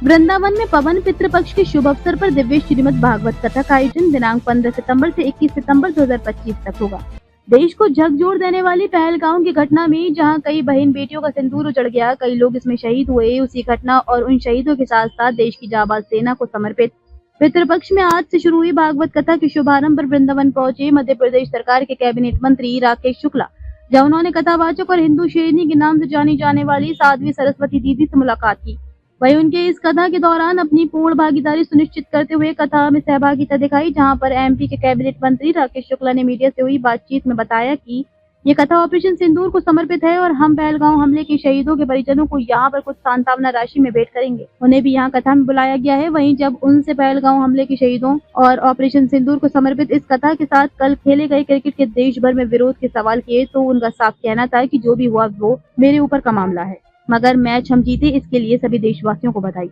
वृंदावन में पवन पितृपक्ष के शुभ अवसर पर दिव्य श्रीमद् भागवत कथा का आयोजन दिनांक 15 सितंबर से 21 सितंबर 2025 तक होगा। देश को झकझोर देने वाली पहलगाम की घटना में जहां कई बहन बेटियों का सिंदूर उजड़ गया, कई लोग इसमें शहीद हुए, उसी घटना और उन शहीदों के साथ साथ देश की जाबाज सेना को समर्पित पितृपक्ष में आज से शुरू हुई भागवत कथा के शुभारंभ पर वृंदावन पहुंचे मध्य प्रदेश सरकार के कैबिनेट मंत्री राकेश शुक्ला, जहां उन्होंने कथावाचक और हिंदू शेरनी के नाम से जानी जाने वाली साध्वी सरस्वती दीदी से मुलाकात की। वहीं उनके इस कथा के दौरान अपनी पूर्ण भागीदारी सुनिश्चित करते हुए कथा में सहभागिता दिखाई, जहां पर एमपी के कैबिनेट मंत्री राकेश शुक्ला ने मीडिया से हुई बातचीत में बताया कि ये कथा ऑपरेशन सिंदूर को समर्पित है और हम पहलगाम हमले के शहीदों के परिजनों को यहाँ पर कुछ सांत्वना राशि में भेंट करेंगे। उन्हें भी यहाँ कथा में बुलाया गया है। वहीं जब उनसे पहलगाम हमले के शहीदों और ऑपरेशन सिंदूर को समर्पित इस कथा के साथ कल खेले गए क्रिकेट के देश भर में विरोध के सवाल किए तो उनका साफ कहना था कि जो भी हुआ वो मेरे ऊपर का मामला है, मगर मैच हम जीते, इसके लिए सभी देशवासियों को बधाई।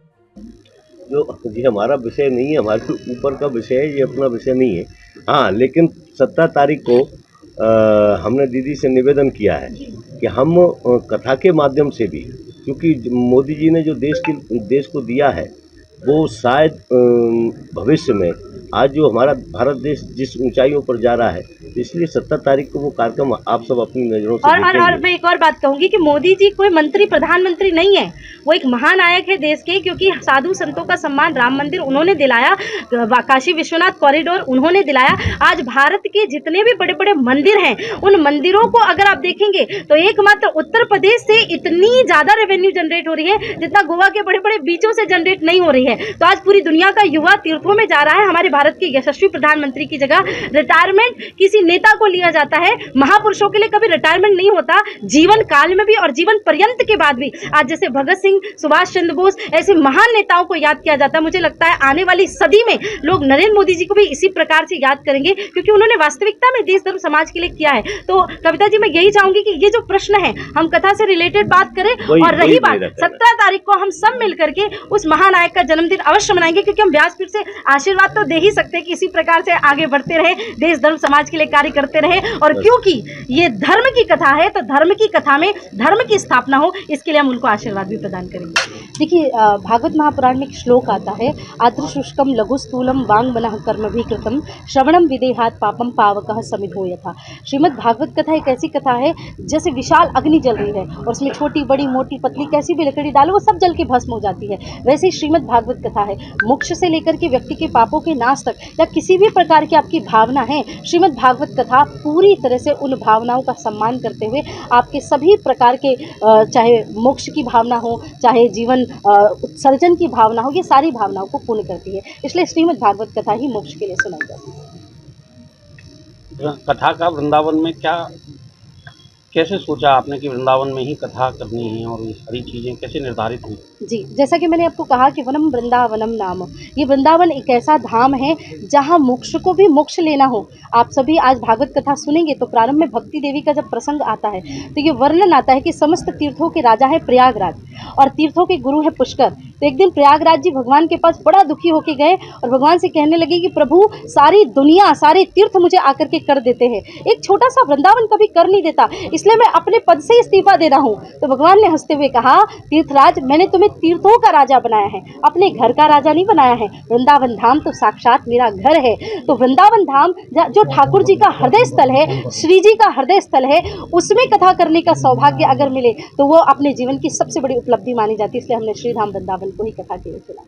जो जी हमारा विषय नहीं है, हमारे ऊपर का विषय है, ये अपना विषय नहीं है। हाँ, लेकिन 17 तारीख को हमने दीदी से निवेदन किया है कि हम कथा के माध्यम से भी, क्योंकि मोदी जी ने जो देश को दिया है वो शायद भविष्य में आज जो हमारा भारत देश जिस ऊंचाइयों पर जा रहा है, इसलिए 17 तारीख को वो कार्यक्रम आप सब अपनी नजरों से देखेंगे। और मैं एक और बात कहूंगी कि मोदी जी कोई मंत्री प्रधानमंत्री नहीं है, वो एक महानायक है देश के, क्योंकि साधु संतों का सम्मान राम मंदिर उन्होंने दिलाया, काशी विश्वनाथ कॉरिडोर उन्होंने दिलाया। आज भारत के जितने भी बड़े बड़े मंदिर हैं, उन मंदिरों को अगर आप देखेंगे तो एकमात्र उत्तर प्रदेश से इतनी ज्यादा रेवेन्यू जनरेट हो रही है जितना गोवा के बड़े बड़े बीचों से जनरेट नहीं हो रही है। तो आज पूरी दुनिया का युवा तीर्थों में जा रहा है। हमारे भारत के यशस्वी प्रधानमंत्री की जगह रिटायरमेंट किसी नेता को लिया जाता है। महापुरुषों के लिए कभी रिटायरमेंट नहीं होता, जीवन काल में भी और जीवन पर्यंत के बाद भी। आज जैसे भगत सिंह, सुभाष चंद्र बोस, ऐसे महान नेताओं को याद किया जाता है। मुझे लगता है आने वाली सदी में लोग नरेंद्र मोदी जी को भी इसी प्रकार से याद करेंगे, क्योंकि उन्होंने वास्तविकता में देश धर्म समाज के लिए किया है। तो कविता जी, मैं यही चाहूंगी कि ये जो प्रश्न है हम कथा से रिलेटेड बात करें, और रही बात 17 तारीख को हम सब मिलकर के उस महानायक का जन्मदिन अवश्य मनाएंगे, क्योंकि हम व्यासपीठ से आशीर्वाद तो दे ही सकते हैं कि इसी प्रकार से आगे बढ़ते रहे, देश धर्म समाज के लिए कार्य करते रहे। और क्योंकि ये धर्म की कथा है तो धर्म की कथा में धर्म की स्थापना हो, इसके लिए हम उनको आशीर्वाद भी प्रदान करेंगे। देखिए, भागवत महापुराण में एक श्लोक आता है, आद्र शुष्कम लघु स्थूलम वांग मनः कर्म भी कृतम श्रवणम विदेहात पापम पावकः समिधो यथा। श्रीमद् भागवत कथा एक ऐसी कथा है जैसे विशाल अग्नि जल रही है और उसमें छोटी बड़ी मोटी पतली कैसी भी लकड़ी डालो वो सब जल के भस्म हो जाती है। वैसे ही श्रीमद् भागवत कथा है, मोक्ष से लेकर के व्यक्ति के पापों के नाश तक या किसी भी प्रकार की आपकी भावना है, श्रीमद् भागवत कथा पूरी तरह से उन भावनाओं का सम्मान करते हुए आपके सभी प्रकार के चाहे मोक्ष की भावना हो, चाहे जीवन उत्सर्जन की भावना हो, ये सारी भावनाओं को पूर्ण करती है। इसलिए श्रीमद् भागवत कथा ही मोक्ष के लिए सुनाई जाती है। कथा का वृंदावन में कैसे सोचा आपने कि वृंदावन में ही कथा करनी है, और ये सारी चीजें कैसे निर्धारित हुई? जी, जैसा कि मैंने आपको कहा कि वनम वृंदावनम नाम, ये वृंदावन एक ऐसा धाम है जहाँ मोक्ष को भी मोक्ष लेना हो। आप सभी आज भागवत कथा सुनेंगे तो प्रारंभ में भक्ति देवी का जब प्रसंग आता है तो ये वर्णन आता है कि समस्त तीर्थों के राजा है प्रयागराज और तीर्थों के गुरु है पुष्कर। तो एक दिन प्रयागराज जी भगवान के पास बड़ा दुखी होके गए और भगवान से कहने लगे कि प्रभु, सारी दुनिया सारे तीर्थ मुझे आकर के कर देते हैं, एक छोटा सा वृंदावन कभी कर नहीं देता, इसलिए मैं अपने पद से इस्तीफा दे रहा हूँ। तो भगवान ने हंसते हुए कहा, तीर्थराज, मैंने तुम्हें तीर्थों का राजा बनाया है, अपने घर का राजा नहीं बनाया है। वृंदावन धाम तो साक्षात मेरा घर है। तो वृंदावन धाम जो ठाकुर जी का हृदय स्थल है, श्री जी का हृदय स्थल है, उसमें कथा करने का सौभाग्य अगर मिले तो वो अपने जीवन की सबसे बड़ी उपलब्धि मानी जाती है। इसलिए हमने श्री धाम वृंदावन को ही कथा के लिए चुना।